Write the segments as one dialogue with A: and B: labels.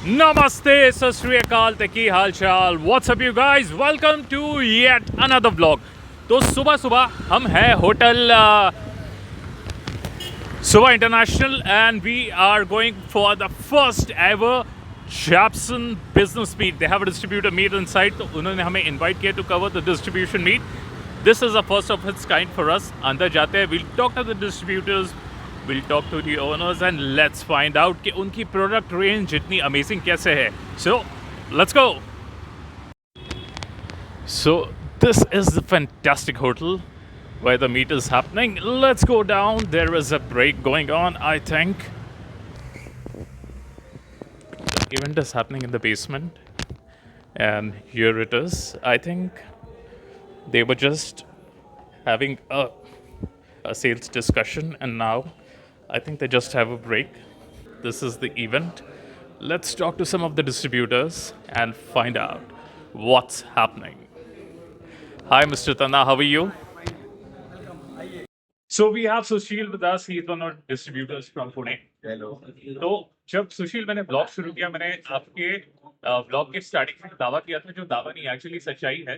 A: Namaste, सत श्री अकाल, ते की हाल चाल। What's up you guys, welcome to yet another vlog. तो सुबह सुबह हम हैं hotel Subah international and we are going for the first ever Japson business meet. They have a distributor meet inside, तो उन्होंने हमें इनवाइट किया to cover the distribution meet. This is the first of its kind for us. अंदर जाते हैं, we'll talk to the distributors, we'll talk to the owners and let's find out कि उनकी product range इतनी amazing कैसे है. So let's go. So this is the fantastic hotel where the meet is happening. Let's go down. There is a break going on, I think. The event is happening in the basement and here it is. I think they were just having a sales discussion and now I think they just have a break. This is the event. Let's talk to some of the distributors and find out what's happening. Hi, Mr. Tanna, how are you? So we have Sushil with us. He's one of the distributors from Pune.
B: Hello.
A: तो जब सुशील मैंने blog शुरू किया, मैंने आपके blog के starting में दावा किया था, जो दावा नहीं एक्चुअली सच्चाई है।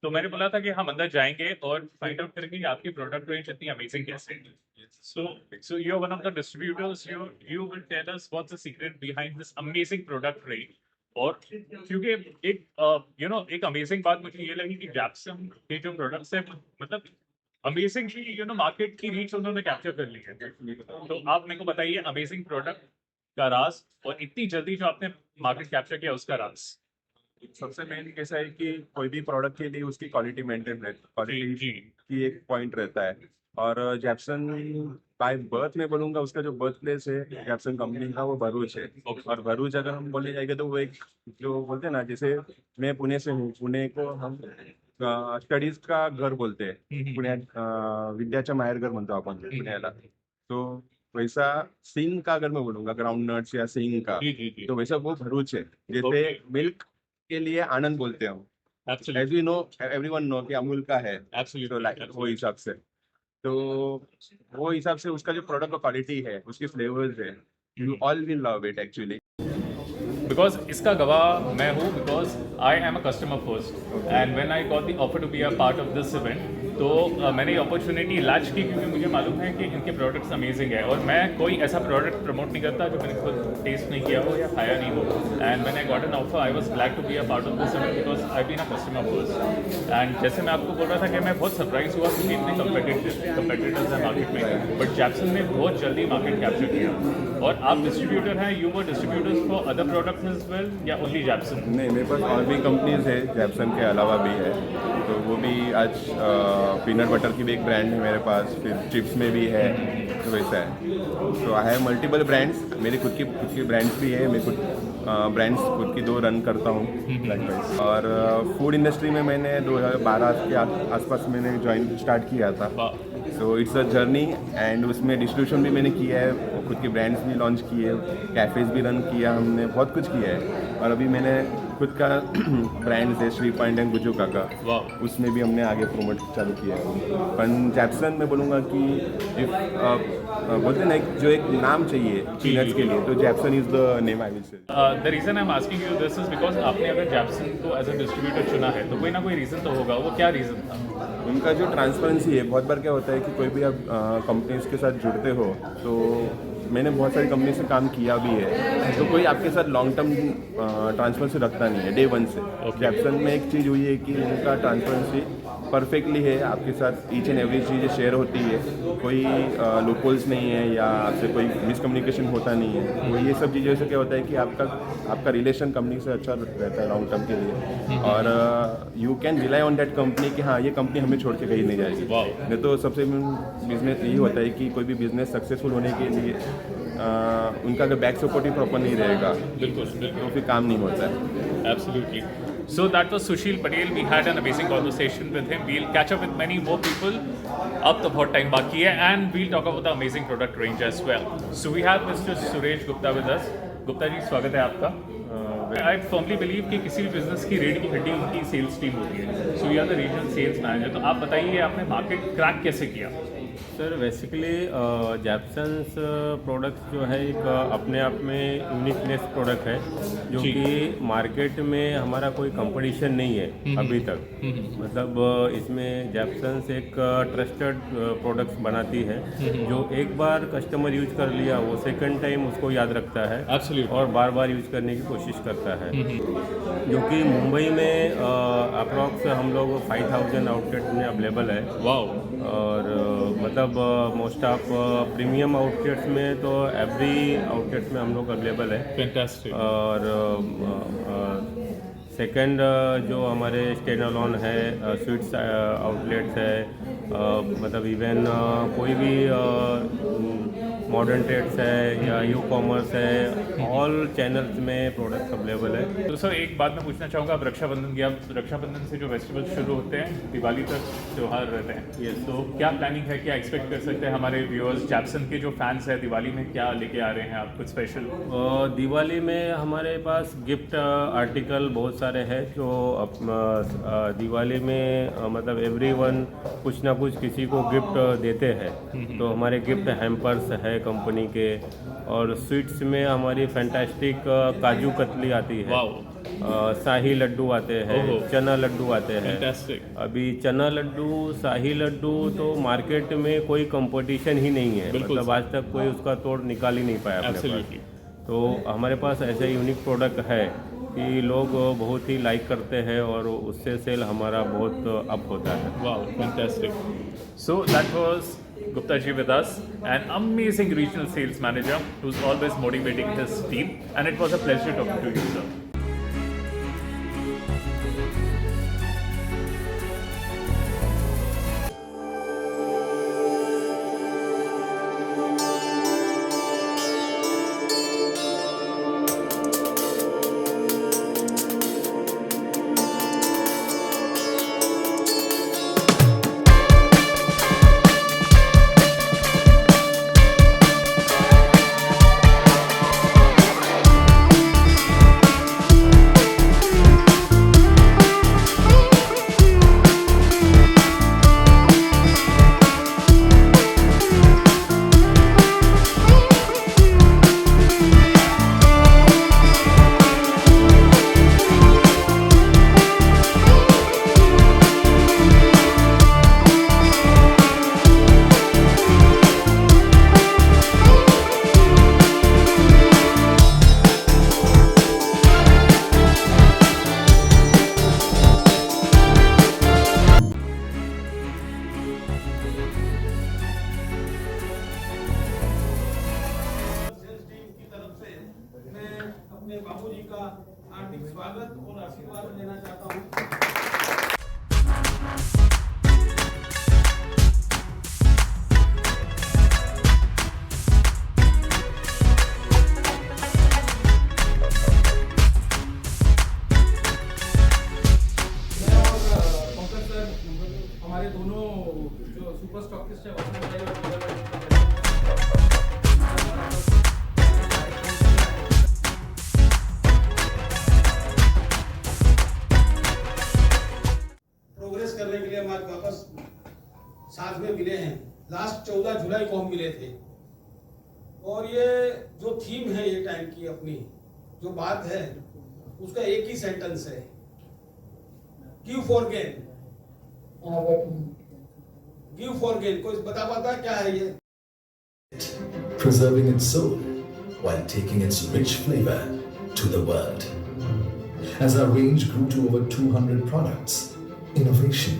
A: तो मैंने बोला था कि हम अंदर जाएंगे और फाइंड आउट करेंगे कि आपकी प्रोडक्ट रेंज इतनी अमेजिंग कैसे है। So you're one of the distributors. You will tell us what's the secret behind this amazing product range. और क्योंकि एक एक अमेजिंग बात मुझे ये लगी कि जैप्सन के जो प्रोडक्ट्स है, मतलब अमेजिंगली मार्केट की रीच उन्होंने कैप्चर कर ली है। तो आप मेरे को बताइए अमेजिंग प्रोडक्ट का राज और इतनी जल्दी जो आपने मार्केट कैप्चर किया उसका राज।
B: सबसे मेन कैसा है कि कोई भी प्रोडक्ट के लिए उसकी क्वालिटी मेंटेन रहती है, क्वालिटी की एक पॉइंट रहता है। और जैप्सन बाय बर्थ में बोलूंगा, उसका जो बर्थ प्लेस है जैप्सन कंपनी का वो भरूच है। और भरूच अगर हम बोले जाएंगे तो वो एक जो बोलते हैं ना, जैसे मैं पुणे से हूँ, पुणे को हम स्टडीज का घर बोलते हैं, पुण्यात विद्याच्या माहेरघर म्हणतो आपण पुण्याला। तो वैसा सिंग का अगर मैं बोलूंगा, ग्राउंड नट्स या सिंग का, तो वैसा वो भरूच है। जैसे मिल्क के लिए आनंद बोलते हैं हम, as we know, everyone know कि अमूल का है। तो लाइक वो हिसाब से, तो वो हिसाब से उसका जो प्रोडक्ट का क्वालिटी है, उसकी फ्लेवर्स है, you all will love it actually.
A: Because इसका गवाह मैं हूँ, because I am a customer first and when I got the offer to be a part of this event, तो मैंने अपॉर्चुनिटी लैच की क्योंकि मुझे मालूम है कि इनके प्रोडक्ट्स अमेजिंग है। और मैं कोई ऐसा प्रोडक्ट प्रमोट नहीं करता जो मैंने खुद टेस्ट नहीं किया हो या खाया नहीं हो। एंड मैंने got an offer, I was glad to be a part of this event because I been a customer first. And जैसे मैं आपको बोल रहा था कि मैं बहुत सरप्राइज हुआ क्योंकि इतने कंपेटिटर्स हैं मार्केट में, बट जैप्सन ने बहुत जल्दी मार्केट कैप्चर किया। और आप डिस्ट्रीब्यूटर हैं, you were distributors for other products as well या ओनली जैप्सन?
B: नहीं, मेरे पास और भी कंपनीज है जैप्सन के अलावा भी है, तो वो भी आज पीनट बटर की भी एक ब्रांड है मेरे पास, फिर चिप्स में भी है, तो वैसा है। तो आई हैव मल्टीपल ब्रांड्स, मेरी खुद की ब्रांड्स भी है। मैं खुद ब्रांड्स खुद की 2 रन करता हूँ। और फूड इंडस्ट्री में मैंने 2012 के आसपास मैंने स्टार्ट किया था। So it's a journey, and उसमें डिस्ट्रीब्यूशन भी मैंने किया है, खुद की ब्रांड्स भी लॉन्च किए, कैफ़ेज़ भी रन किया, हमने बहुत कुछ किया है। और अभी मैंने खुद का ब्रांड्स है श्री पॉइंट एंड गुजू काका, उसमें भी हमने आगे प्रोमोट चालू किया है। पर जैप्सन में बोलूँगा कि बोलते ना, जो एक नाम चाहिए पीनट्स के लिए, तो Japson is the name I will say.
A: The reason I am asking you this is because आपने अगर जैप्सन को एज अ डिस्ट्रीब्यूटर चुना है तो कोई ना कोई रीज़न तो होगा। वो क्या रीज़न था?
B: उनका जो ट्रांसपेरेंसी है, बहुत बार क्या होता है कि कोई भी आप कंपनीज के साथ जुड़ते हो, तो मैंने बहुत सारी कंपनी से काम किया भी है, तो कोई आपके साथ लॉन्ग टर्म ट्रांसपेरेंसी रखता नहीं है डे वन से। जैप्सन में एक चीज़ हुई है कि उनका ट्रांसपेरेंसी परफेक्टली है, आपके साथ each and every cheese share होती है, कोई लूपहोल्स नहीं है या आपसे कोई मिसकम्युनिकेशन होता नहीं है। तो ये सब चीज़ों से क्या होता है कि आपका रिलेशन कंपनी से अच्छा रहता है लॉन्ग टर्म के लिए, और you can rely on that company कि हाँ, ये कंपनी हमें छोड़ के कहीं नहीं जाएगी। नहीं तो सबसे बिजनेस यही होता है कि कोई भी बिजनेस सक्सेसफुल होने के लिए उनका अगर बैक सपोर्ट ही प्रॉपर नहीं रहेगा,
A: बिल्कुल
B: तो फिर काम नहीं होता है।
A: Absolutely. So that was Sushil Patel. We had an amazing conversation with him. We'll catch up with many more people. अब तो बहुत टाइम बाकी है and we'll talk about the amazing product range as well. So we have Mr. Suresh Gupta with us. Gupta ji, स्वागत है आपका। I firmly believe कि किसी भी बिजनेस की रीढ़ की हड्डी उनकी सेल्स टीम होती है। So you are the regional sales manager. तो आप बताइए आपने मार्केट क्रैक कैसे किया?
C: सर बेसिकली जैपसन्स प्रोडक्ट्स जो है एक अपने आप में यूनिकनेस प्रोडक्ट है जो
A: जी।
C: कि मार्केट में हमारा कोई कंपटीशन नहीं है अभी तक। मतलब इसमें जैपसन्स एक ट्रस्टेड प्रोडक्ट्स बनाती है जो एक बार कस्टमर यूज कर लिया वो सेकंड टाइम उसको याद रखता है
A: Absolutely.
C: और बार बार यूज करने की कोशिश करता है। जो कि मुंबई में अप्रॉक्स हम लोग 5000 आउटलेट में अवेलेबल है।
A: वाओ।
C: और मतलब मोस्ट ऑफ प्रीमियम आउटलेट्स में तो एवरी आउटलेट्स में हम लोग अवेलेबल है।
A: फैंटास्टिक।
C: और सेकंड जो हमारे स्टैंड अलोन है स्वीट्स आउटलेट्स है, मतलब इवन कोई भी मॉडर्न ट्रेड्स है या यू कॉमर्स है, ऑल चैनल्स में प्रोडक्ट्स अवेलेबल है।
A: तो सर एक बात मैं पूछना चाहूँगा, आप रक्षाबंधन की, आप रक्षाबंधन से जो फेस्टिवल शुरू होते हैं दिवाली तक त्यौहार रहते हैं,
C: Yes.
A: तो क्या प्लानिंग है, क्या एक्सपेक्ट कर सकते हैं हमारे व्यूअर्स, जैपसन के जो फैंस हैं, दिवाली में क्या लेके आ रहे हैं आप कुछ स्पेशल?
C: दिवाली में हमारे पास गिफ्ट आर्टिकल बहुत सारे हैं जो दिवाली में मतलब एवरीवन कुछ ना कुछ किसी को गिफ्ट देते हैं। तो हमारे गिफ्ट हैम्पर्स है कंपनी के, और स्वीट्स में हमारी फैंटास्टिक काजू कतली आती है,
A: वाओ।
C: शाही लड्डू आते हैं,
A: ओहो।
C: चना लड्डू आते हैं।
A: फैंटास्टिक।
C: अभी चना लड्डू, शाही लड्डू तो मार्केट में कोई कंपटीशन ही नहीं है।
A: बिल्कुल।
C: मतलब आज तक कोई उसका तोड़ निकाल ही नहीं पाया अपने
A: एब्सोल्युटली।
C: पास। तो हमारे पास ऐसे यूनिक प्रोडक्ट है कि लोग बहुत ही लाइक करते हैं और उससे सेल हमारा बहुत अप होता है।
A: Wow, fantastic. So that was Gupta ji with us, an amazing regional sales manager who's always motivating his team, and it was a pleasure talking to you, sir.
D: Sales team की तरफ से मैं अपने बाबूजी का हार्दिक स्वागत और आशीर्वाद लेना चाहता हूँ। मैं और पंकज सर, हमारे दोनों जो सुपर स्टॉकिस्ट है वसंत भाई और विजय भाई, प्रोग्रेस करने के लिए हम आज वापस साथ में मिले हैं। लास्ट 14 जुलाई को हम मिले थे और ये जो थीम है ये टाइम की अपनी जो बात है उसका एक ही सेंटेंस है, give for gain. Give for gain, कोई बता पाता है क्या है ये?
E: preserving its soul while taking its rich flavor to the world. As our range grew to over 200 products, innovation,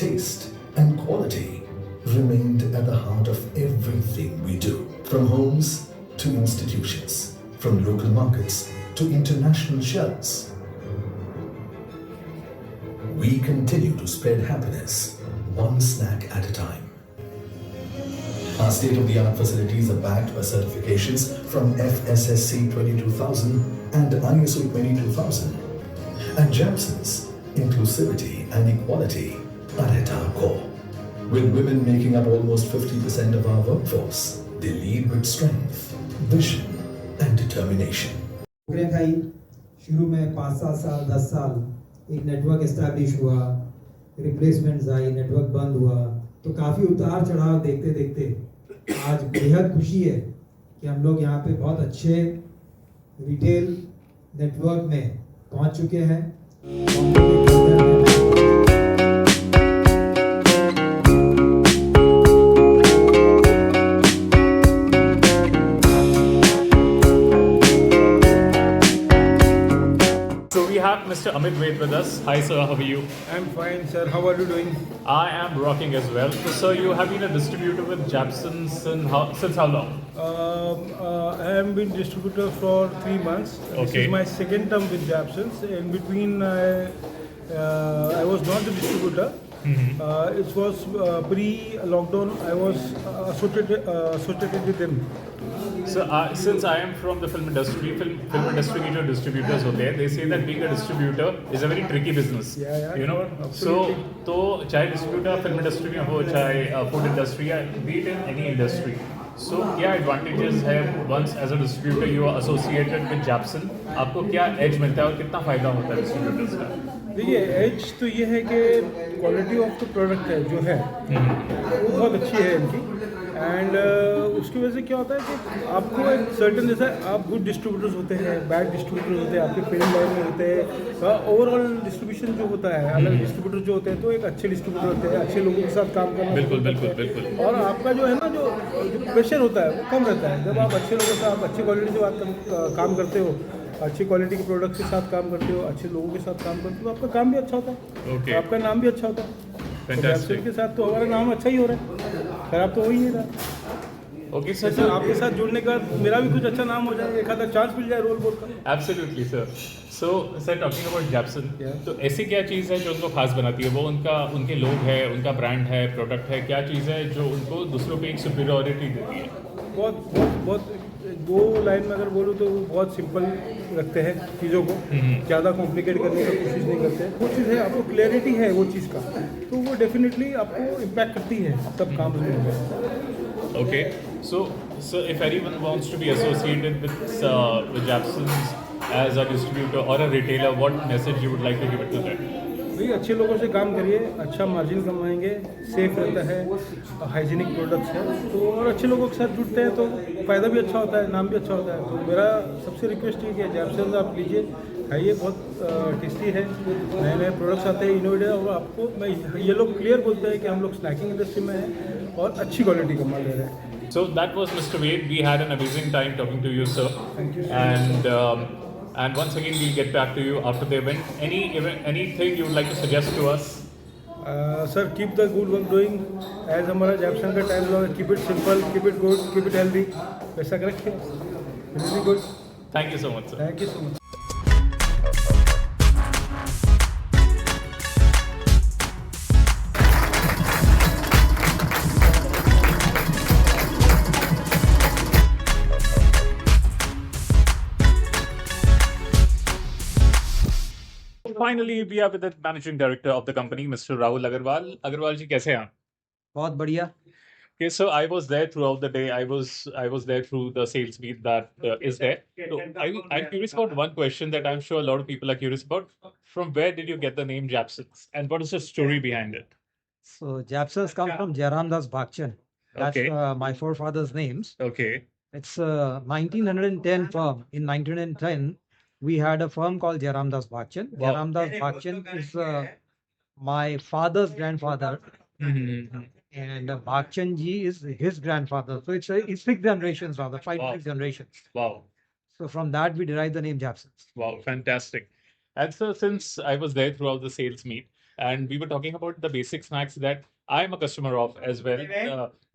E: taste, and quality remained at the heart of everything we do. From homes to institutions, from local markets to international shelves, we continue to spread happiness one snack at a time. Our state-of-the-art facilities are backed by certifications from FSSC 22000 and ISO 22000. And Jepson's inclusivity and equality are at our core. With women making up almost 50% of our workforce, they lead with strength, vision, and determination.
F: नौकरियां खाई, शुरू में 5-7 साल 10 साल एक network establish हुआ, replacements आई, network बंद हुआ, तो काफ़ी उतार चढ़ाव देखते देखते आज बेहद खुशी है कि हम लोग यहाँ पे बहुत अच्छे रिटेल नेटवर्क में पहुँच चुके हैं।
A: So we have Mr. Amit Ved with us. Hi sir, how are you?
G: I'm fine, sir. How are you doing?
A: I am rocking as well. So sir, you have been a distributor with Japsons since how long?
G: I have been distributor for 3 months. This
A: Okay.
G: is my second term with Japsons. In between, I was not the distributor. It was pre-lockdown. I was associated with them.
A: So since I am from the film industry की जो distributors होते हैं, they say that being a distributor is a very tricky business.
G: Yeah,
A: you know.
G: sure,
A: So
G: absolutely.
A: तो चाहे distributor film industry में हो, चाहे food industry या be it in any industry. So क्या advantages है once as a distributor you are associated with Japson? आपको क्या edge मिलता है और कितना फायदा होता है distributors का?
G: देखिए, एज तो ये है कि क्वालिटी ऑफ द प्रोडक्ट है जो है वो बहुत अच्छी है इनकी। एंड उसकी वजह से क्या होता है कि आपको एक सर्टन जैसा आप गुड डिस्ट्रीब्यूटर्स होते हैं, बैड डिस्ट्रीब्यूटर्स होते हैं, आपके फिल्म लाइन में होते हैं, ओवरऑल डिस्ट्रीब्यूशन जो होता है, अलग डिस्ट्रीब्यूटर जो होते हैं तो एक अच्छे डिस्ट्रीब्यूटर होते हैं, अच्छे लोगों के साथ काम करना
A: बिल्कुल,
G: पसंद करते
A: बिल्कुल,
G: हैं।
A: बिल्कुल।
G: और आपका जो है ना जो प्रेशर होता है वो कम रहता है जब आप अच्छे लोगों से, आप अच्छी क्वालिटी से काम करते हो, अच्छी क्वालिटी के प्रोडक्ट के साथ काम करते हो, अच्छे लोगों के साथ काम करते हो, तो आपका काम भी अच्छा होता है।
A: Okay.
G: आपका नाम भी अच्छा होता है।
A: Fantastic.
G: तो के साथ तो हमारा नाम अच्छा ही हो रहा है, खराब तो हो ही नहीं रहा।
A: Okay, sir.
G: सर आपके साथ जुड़ने का मेरा भी कुछ अच्छा नाम हो जाए, एक आधा चांस मिल जाए रोल बोल का।
A: Absolutely, sir. So, sir, talking about Japson,
G: Yeah.
A: तो ऐसी क्या चीज़ है जो उनको खास बनाती है? वो उनके लोग है, उनका ब्रांड है, प्रोडक्ट है, क्या चीज़ है जो उनको दूसरों पे एक सुपीरियरिटी देती है?
G: बहुत बहुत बहुत दो लाइन में अगर बोलूँ तो वो बहुत सिंपल रखते हैं चीज़ों को, ज़्यादा कॉम्प्लिकेट करने की कोशिश नहीं करते हैं। वो चीज़ है, आपको क्लैरिटी है वो चीज़ का, तो वो डेफिनेटली आपको इम्पैक्ट करती है तब काम में।
A: Okay, so if anyone wants to be associated with Japsons as a distributor or a retailer, what message you would like to give it to them?
G: भाई अच्छे लोगों से काम करिए, अच्छा मार्जिन कमाएंगे, सेफ रहता है, हाइजीनिक प्रोडक्ट्स है, तो और अच्छे लोगों के साथ जुड़ते हैं तो फ़ायदा भी अच्छा होता है, नाम भी अच्छा होता है। तो मेरा सबसे रिक्वेस्ट ये है जैपसन आप लीजिए, खाइए, बहुत टेस्टी है, नए नए प्रोडक्ट्स आते हैं, इनोवेटिव, और आपको मैं ये लोग क्लियर बोलते हैं कि हम लोग स्नैकिंग इंडस्ट्री में हैं और अच्छी क्वालिटी का माल ले रहे हैं।
A: So that was Mr. Ved. We had an amazing time talking to you, sir.
G: Thank you, sir.
A: And once again, we'll get back to you after the event. Anything you would like to suggest to us?
G: Sir keep the good work doing, as हमारा जैपसन का टाइम लॉ, keep it simple, keep it good, keep it healthy, वैसा कर रखिए। Really good,
A: Thank you so much, sir.
G: Thank you so much.
A: Finally, we are with the managing director of the company, Mr. Rahul Agarwal. Agarwal ji, कैसे हैं आप?
F: बहुत बढ़िया।
A: Okay, so I was there throughout the day. I was there through the sales meet that is there. So I'm curious about one question that I'm sure a lot of people are curious about. From where did you get the name Japsons, and what is the story behind it?
F: So Japsons come from Jairam Das Bhagchan. That's
A: Okay.
F: my forefathers' names.
A: Okay.
F: It's a 1910 firm. In 1910, we had a firm called Jairam Das Bhagchan.
A: Wow.
F: Jairam Das Bhagchan is my father's grandfather,
A: Mm-hmm.
F: and Bhagchan ji is his grandfather. So it's 6 generations rather, 5
A: Wow.
F: 6 generations.
A: Wow.
F: So from that we derive the name Japsons.
A: Wow, fantastic. And so, since I was there throughout the sales meet, and we were talking about the basic snacks that I'm a customer of as well,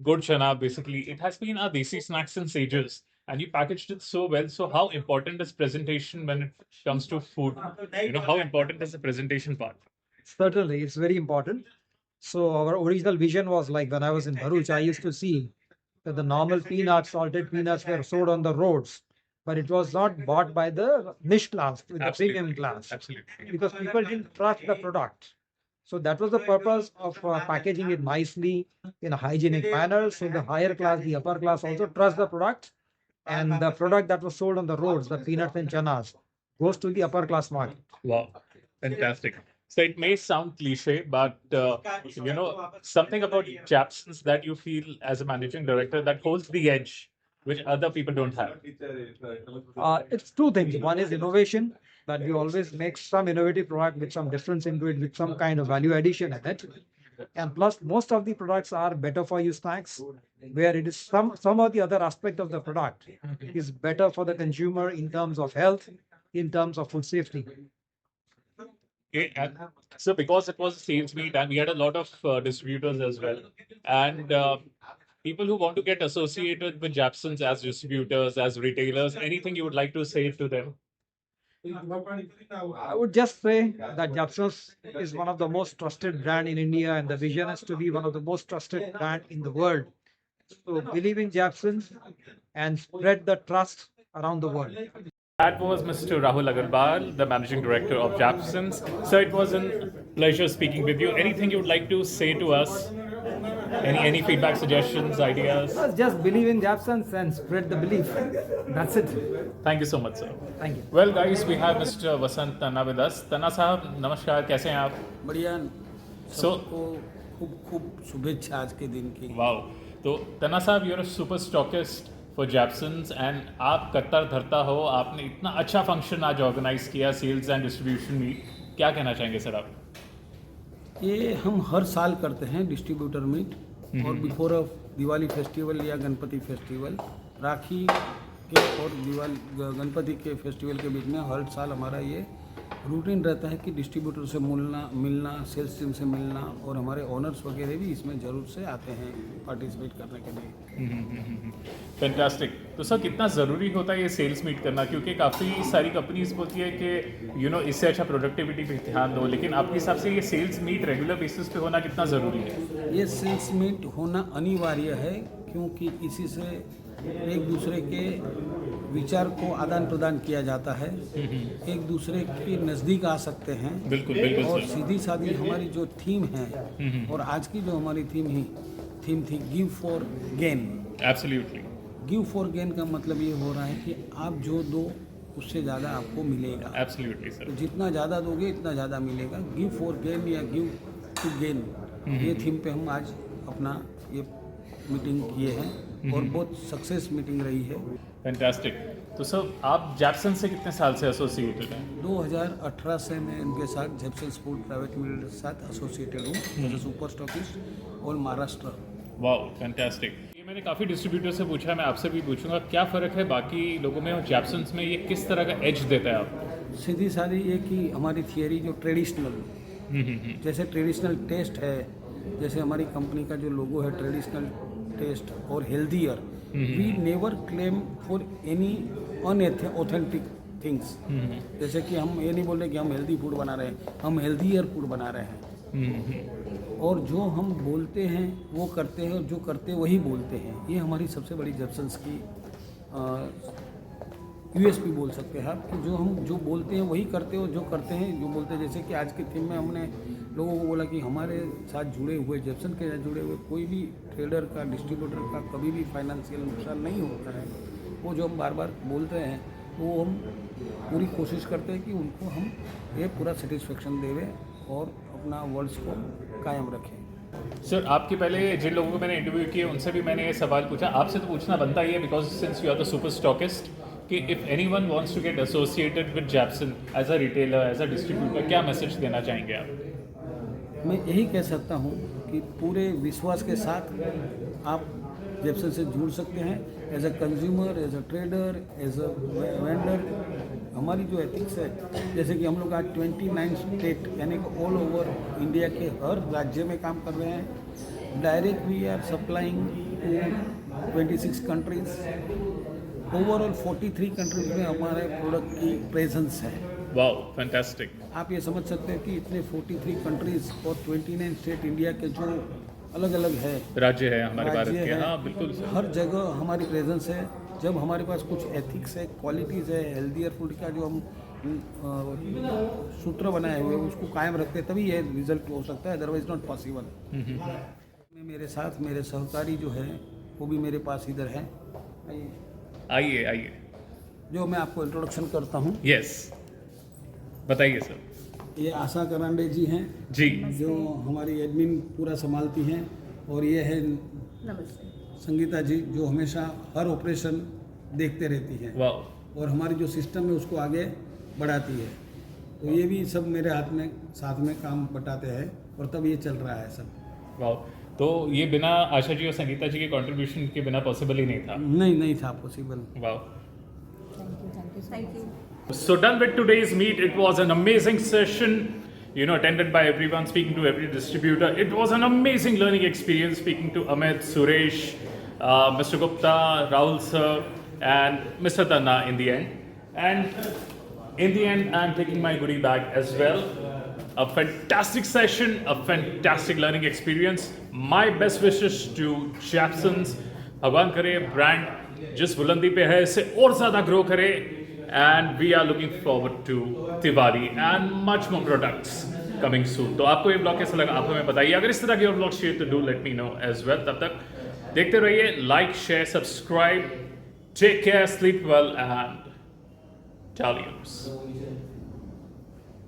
A: Good Chana, basically, it has been our desi snack since ages, and you packaged it so well. So, how important is presentation when it comes to food? How important is the presentation part?
F: Certainly, it's very important. So our original vision was like when I was in Bharuch, I used to see that the normal peanuts, salted peanuts were sold on the roads, but it was not bought by the niche class, with the
A: Absolutely.
F: premium class,
A: Absolutely.
F: because people didn't trust the product. So that was the purpose of packaging it nicely in a hygienic manner. So the higher class, the upper class also trust the product, and the product that was sold on the roads, the peanuts and chanas, goes to the upper class market.
A: Wow, fantastic. So it may sound cliche, but something about Japsons that you feel as a managing director that holds the edge, which other people don't have.
F: It's two things. One is innovation, that we always make some innovative product with some difference into it, with some kind of value addition in it. And plus, most of the products are better for you snacks, where it is some of the other aspect of the product is better for the consumer in terms of health, in terms of food safety.
A: Okay, and so because it was a sales meet and we had a lot of distributors as well, and people who want to get associated with Japsons as distributors, as retailers, anything you would like to say to them?
F: I would just say that Japsons is one of the most trusted brand in India, and the vision is to be one of the most trusted brand in the world. So believe in Japsons and spread the trust around the world.
A: That was Mr. Rahul Agarwal, the managing director of Japsons. So it was a pleasure speaking with you. Anything you would like to say to us? Any feedback, suggestions, ideas?
F: Just believe in Japsons and spread the belief. That's it.
A: Thank you so much, sir.
F: Thank you.
A: Well, guys, we have Mr. Vasant Tanna with us. Tanna साहब, नमस्कार, कैसे हैं आप?
D: बढ़िया
A: So,
D: सबको खूब खूब शुभेच्छा आज के दिन की
A: wow. तो तन्ना साहब, you're a super stockist for Japsons and आप कट्टर धरता हो, आपने इतना अच्छा फंक्शन आज ऑर्गेनाइज किया सेल्स एंड डिस्ट्रीब्यूशन मीट, क्या कहना चाहेंगे सर आप?
D: ये हम हर साल करते हैं डिस्ट्रीब्यूटर मीट और बिफोर ऑफ दिवाली फेस्टिवल या गणपति फेस्टिवल, राखी के और दिवाली गणपति के फेस्टिवल के बीच में हर साल हमारा ये रूटीन रहता है कि डिस्ट्रीब्यूटर से मिलना सेल्स टीम से मिलना, और हमारे ओनर्स वगैरह भी इसमें ज़रूर से आते हैं पार्टिसिपेट करने के लिए।
A: फैंटास्टिक। तो सर कितना ज़रूरी होता है ये सेल्स मीट करना, क्योंकि काफ़ी सारी कंपनीज बोलती है कि इससे अच्छा प्रोडक्टिविटी पे ध्यान दो, लेकिन आपके हिसाब से ये सेल्स मीट रेगुलर बेसिस पे होना कितना ज़रूरी है?
D: ये सेल्स मीट होना अनिवार्य है, क्योंकि इसी से एक दूसरे के विचार को आदान प्रदान किया जाता है, एक दूसरे के नज़दीक आ सकते हैं।
A: बिल्कुल बिल्कुल
D: और
A: सर।
D: सीधी सादी हमारी जो थीम है, और आज की जो हमारी थीम थी give for gain.
A: Absolutely.
D: Give for gain का मतलब ये हो रहा है कि आप जो दो उससे ज़्यादा आपको मिलेगा।
A: Absolutely sir.
D: तो जितना ज़्यादा दोगे इतना ज़्यादा मिलेगा। गिव फॉर गेन या गिव टू गेन, ये थीम पे हम आज अपना ये मीटिंग किए हैं और बहुत सक्सेस मीटिंग रही है।
A: फैंटास्टिक। तो सर आप जैप्सन से कितने साल से एसोसिएटेड हैं?
D: 2018 से मैं इनके साथ जैप्सन्स फूड प्राइवेट लिमिटेड के साथ एसोसिएटेड हूँ एज ए सुपर स्टॉकिस्ट और महाराष्ट्र।
A: Wow fantastic. ये मैंने काफ़ी डिस्ट्रीब्यूटर से पूछा है, मैं आपसे भी पूछूंगा क्या फ़र्क है बाकी लोगों में और जैप्सन्स में, ये किस तरह का एज देता है आपको?
D: सीधी सादी ये कि हमारी थियरी जो ट्रेडिशनल, जैसे ट्रेडिशनल टेस्ट है, जैसे हमारी कंपनी का जो लोगो है ट्रेडिशनल टेस्ट और healthier, we never claim for any unauthentic things. जैसे कि हम ये नहीं बोल रहे कि हम हेल्दी फूड बना रहे हैं, हम हेल्दियर फूड बना रहे हैं। और जो हम बोलते हैं वो करते हैं, और जो करते हैं वही बोलते हैं। ये हमारी सबसे बड़ी जैप्सन्स की यूएसपी बोल सकते हैं आप, कि जो हम जो बोलते हैं वही करते हो, जो करते हैं जो बोलते हैं। जैसे कि आज की थीम में हमने लोगों को बोला कि हमारे साथ जुड़े हुए जैप्सन के साथ जुड़े हुए कोई भी ट्रेडर का, डिस्ट्रीब्यूटर का कभी भी फाइनेंशियल नुकसान नहीं होता है। वो जो हम बार बार बोलते हैं वो हम पूरी कोशिश करते हैं कि उनको हम ये पूरा सेटिस्फेक्शन देवें और अपना वर्ड्स को कायम रखें।
A: सर आपके पहले जिन लोगों को मैंने इंटरव्यू किया उनसे भी मैंने ये सवाल पूछा, आपसे तो पूछना बनता ही है because since you are the super stockist, कि if anyone wants to get associated with Japson as a retailer, as a distributor, क्या मैसेज देना चाहेंगे आप?
D: मैं यही कह सकता हूँ कि पूरे विश्वास के साथ आप जैप्सन से जुड़ सकते हैं, as a consumer, as a trader, as a vendor. हमारी जो एथिक्स है, जैसे कि हम लोग आज 29 स्टेट यानी कि ऑल ओवर इंडिया के हर राज्य में काम कर रहे हैं। Direct we are supplying to 26 countries, overall 43 countries में हमारे प्रोडक्ट की प्रेजेंस है।
A: Wow fantastic.
D: आप ये समझ सकते हैं कि इतने 43 कंट्रीज और 29 स्टेट इंडिया के जो अलग अलग है
A: राज्य है हमारे भारत
D: राज्य
A: के,
D: है,
A: हाँ बिल्कुल सर।
D: हर जगह हमारी प्रेजेंस है। जब हमारे पास कुछ एथिक्स है, क्वालिटीज़ है, हेल्दियर फूड का जो हम सूत्र बनाए हुए उसको कायम रखते हैं, तभी ये रिजल्ट हो सकता है, अदरवाइज नॉट पॉसिबल। मेरे साथ मेरे सहकारी जो है वो भी मेरे पास इधर है,
A: आइए आइए।
D: जो मैं आपको इंट्रोडक्शन करता हूँ।
A: यस बताइए सर।
D: ये आशा करांडे जी हैं
A: जी
D: जो हमारी एडमिन पूरा संभालती हैं, और ये है
H: नमस्ते।
D: संगीता जी जो हमेशा हर ऑपरेशन देखते रहती हैं
A: वाह
D: और हमारी जो सिस्टम है उसको आगे बढ़ाती है। तो ये भी सब मेरे हाथ में साथ में काम बटाते हैं और तब ये चल रहा है सब।
A: वाह, तो ये बिना आशा जी और संगीता जी के कंट्रीब्यूशन के बिना पॉसिबल ही नहीं था।
D: नहीं था पॉसिबल।
A: वाह।
H: Thank you.
A: So done with today's meet. It was an amazing session, you know, attended by everyone, speaking to every distributor. It was an amazing learning experience speaking to Amit, Suresh, Mr. Gupta, Rahul sir, and Mr. Tanna in the end. And in the end, I'm taking my goodie bag as well. A fantastic session, a fantastic learning experience. My best wishes to Japsons. भगवान करे brand जिस बुलंदी पे है इसे और ज़्यादा grow करे. And we are looking forward to Tiwari and much more products coming soon. तो आपको ये ब्लॉग कैसा लगा आप हमें बताइए. अगर इस तरह के और ब्लॉग चाहिए तो do let me know as well. तब तक देखते रहिए. Like share subscribe. Take care, sleep well and tell you.